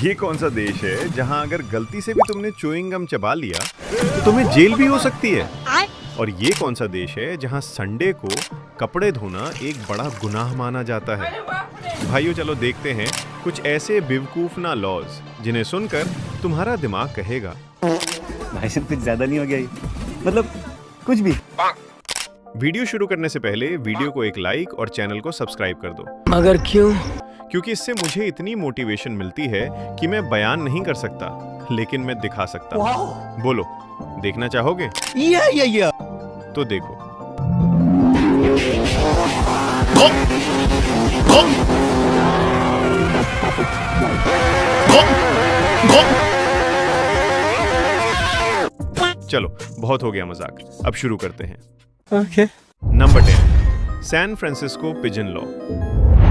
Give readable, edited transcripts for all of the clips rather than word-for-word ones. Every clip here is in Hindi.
ये कौन सा देश है जहां अगर गलती से भी तुमने च्युइंग गम चबा लिया तो तुम्हें जेल भी हो सकती है? और ये कौन सा देश है जहां संडे को कपड़े धोना एक बड़ा गुनाह माना जाता है? भाइयों चलो देखते हैं कुछ ऐसे बेवकूफना लॉज जिन्हें सुनकर तुम्हारा दिमाग कहेगा भाई साहब कुछ ज्यादा नहीं हो गया ये? मतलब कुछ भी। वीडियो शुरू करने से पहले वीडियो को एक लाइक और चैनल को सब्सक्राइब कर दो। मगर क्यों? क्योंकि इससे मुझे इतनी मोटिवेशन मिलती है कि मैं बयान नहीं कर सकता, लेकिन मैं दिखा सकता हूँ। बोलो, देखना चाहोगे? या। तो देखो। चलो बहुत हो गया मजाक, अब शुरू करते हैं। Okay. Number 10, San Francisco pigeon law.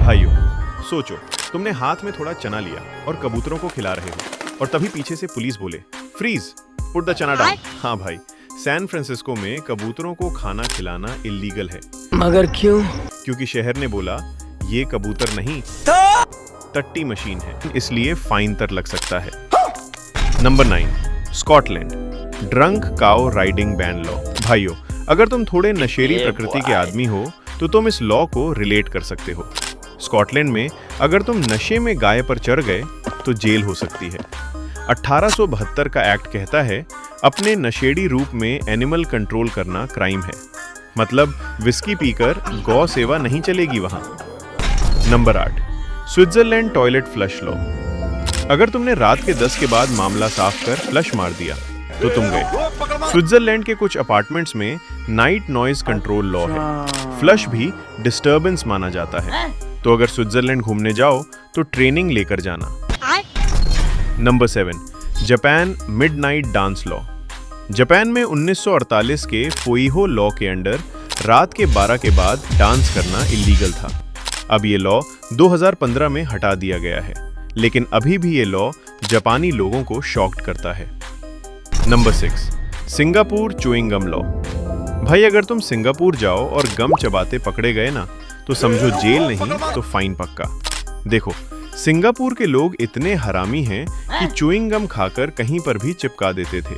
भाइयों सोचो, तुमने हाथ में थोड़ा चना लिया और कबूतरों को खिला रहे हो और तभी पीछे से पुलिस बोले फ्रीज, पुट द चना डाउन। हाँ भाई, सैन फ्रांसिस्को में कबूतरों को खाना खिलाना इल्लीगल है। मगर क्यों? क्योंकि शहर ने बोला ये कबूतर नहीं टट्टी मशीन है, इसलिए फाइन तर लग सकता है। Number 9, Scotland, drunk cow riding ban law. भाइयों अगर तुम थोड़े नशेड़ी प्रकृति के आदमी हो तो तुम इस लॉ को रिलेट कर सकते हो। स्कॉटलैंड में अगर तुम नशे में गाय पर चढ़ गए तो जेल हो सकती है। 1872 का एक्ट कहता है अपने नशेड़ी रूप में एनिमल कंट्रोल करना क्राइम है, मतलब विस्की पीकर गौ सेवा नहीं चलेगी वहां। Number 8, Switzerland toilet flush law. अगर तुमने रात के 10 के बाद मामला साफ कर फ्लश मार दिया तो तुम गए। स्विट्जरलैंड के कुछ अपार्टमेंट्स में नाइट नॉइज कंट्रोल लॉ है, फ्लश भी डिस्टर्बेंस माना जाता है, तो अगर स्विट्जरलैंड घूमने जाओ तो ट्रेनिंग लेकर जाना। Number 7, Japan midnight dance law. Japan में 1948 के फोइहो लॉ के अंडर रात के 12 के बाद डांस करना इल्लीगल था। अब ये लॉ 2015 में हटा दिया गया है, लेकिन अभी भी ये लॉ जापानी लोगों को शॉक्ड करता है। Number 6, Singapore chewing gum law. भाई अगर तुम सिंगापुर जाओ और गम चबाते पकड़े गए ना तो समझो जेल नहीं तो फाइन पक्का। देखो सिंगापुर के लोग इतने हरामी हैं कि च्युइंग गम खाकर कहीं पर भी चिपका देते थे,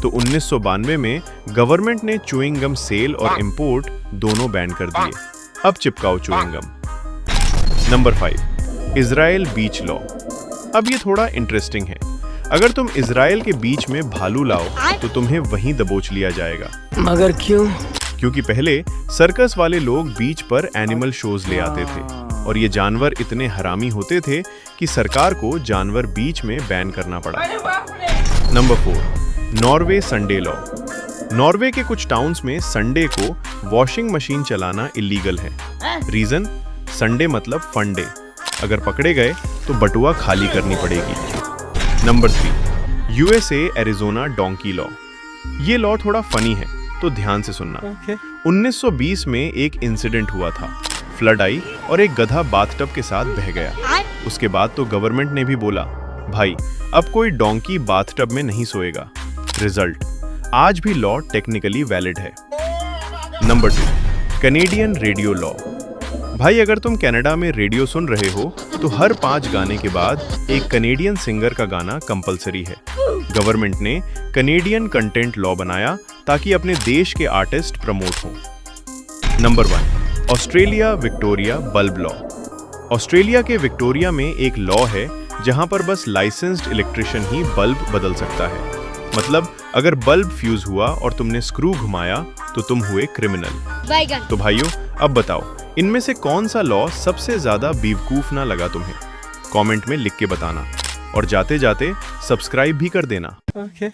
तो 1992 में गवर्नमेंट ने च्युइंग गम सेल और इंपोर्ट दोनों बैन कर दिए। अब चिपकाओ च्युइंग गम। नंबर 5, इजराइल बीच लॉ। अब ये थोड़ा इंटरेस्टिंग है। अगर तुम इजराइल के बीच में भालू लाओ तो तुम्हें वहीं दबोच लिया जाएगा। मगर क्यों? क्योंकि पहले सर्कस वाले लोग बीच पर एनिमल शोज ले आते थे और ये जानवर इतने हरामी होते थे कि सरकार को जानवर बीच में बैन करना पड़ा। Number 4, Norway Sunday law. Norway के कुछ टाउन्स में संडे को वॉशिंग मशीन चलाना इल्लीगल है। रीजन, संडे मतलब फंडे, अगर पकड़े गए तो बटुआ खाली करनी पड़ेगी। Number 3, USA Arizona donkey law. ये लॉ थोड़ा फनी है तो ध्यान से सुनना। 1920 में एक इंसिडेंट हुआ था, फ्लड आई और एक गधा बाथटब के साथ बह गया। उसके बाद तो गवर्नमेंट ने भी बोला भाई अब कोई डोंकी बाथटब में नहीं सोएगा। रिजल्ट, आज भी लॉ टेक्निकली वैलिड है। Number 2, Canadian radio law. भाई अगर तुम कनाडा में रेडियो सुन रहे हो तो हर 5 गाने के बाद एक कनेडियन सिंगर का गाना कंपलसरी है। गवर्नमेंट ने कनेडियन कंटेंट लॉ बनाया ताकि अपने देश के आर्टिस्ट प्रमोट हों। Number 1, Australia Victoria bulb law. Australia के विक्टोरिया में एक लॉ है जहां पर बस लाइसेंस्ड इलेक्ट्रिशियन ही बल्ब बदल सकता है, मतलब अगर बल्ब फ्यूज हुआ और तुमने स्क्रू घुमाया तो तुम हुए क्रिमिनल। तो भाइयों अब बताओ इनमें से कौन सा लॉ सबसे ज्यादा बेवकूफ ना लगा तुम्हें? कमेंट में लिख के बताना और जाते जाते सब्सक्राइब भी कर देना। ओके।